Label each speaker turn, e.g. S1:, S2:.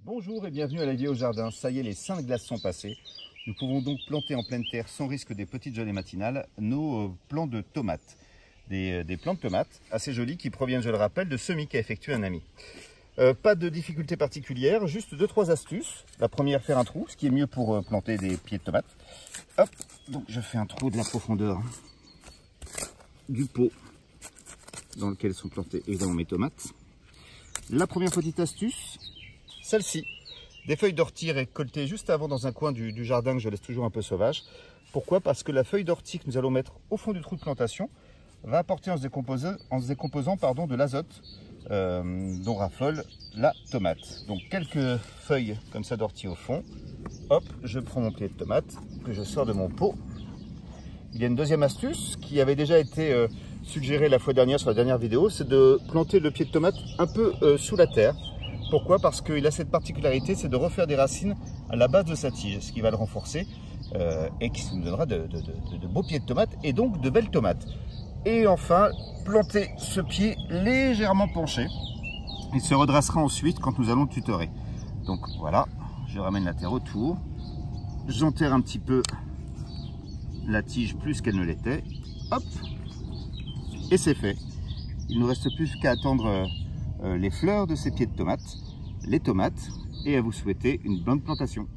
S1: Bonjour et bienvenue à la vie au jardin. Ça y est, les 5 glaces sont passées. Nous pouvons donc planter en pleine terre sans risque des petites gelées matinales nos plants de tomates. Des plants de tomates assez jolis qui proviennent, je le rappelle, de semis qu'a effectué un ami. Pas de difficulté particulière, juste 2-3 astuces. La première, faire un trou, ce qui est mieux pour planter des pieds de tomates. Hop, donc je fais un trou de la profondeur du pot dans lequel sont plantées évidemment mes tomates. La première petite astuce, celle-ci, des feuilles d'ortie récoltées juste avant dans un coin du jardin que je laisse toujours un peu sauvage. Pourquoi? Parce que la feuille d'ortie que nous allons mettre au fond du trou de plantation va apporter en se décomposant de l'azote dont raffole la tomate. Donc quelques feuilles comme ça d'ortie au fond. Hop, je prends mon pied de tomate que je sors de mon pot. Il y a une deuxième astuce qui avait déjà été suggérée la fois dernière sur la dernière vidéo, c'est de planter le pied de tomate un peu sous la terre. Pourquoi? Parce qu'il a cette particularité, c'est de refaire des racines à la base de sa tige, ce qui va le renforcer et qui nous donnera de beaux pieds de tomates et donc de belles tomates. Et enfin, planter ce pied légèrement penché. Il se redressera ensuite quand nous allons tutorer. Donc voilà, je ramène la terre autour, j'enterre un petit peu la tige plus qu'elle ne l'était. Hop, et c'est fait. Il ne nous reste plus qu'à attendre les fleurs de ces pieds de tomates, les tomates, et à vous souhaiter une bonne plantation.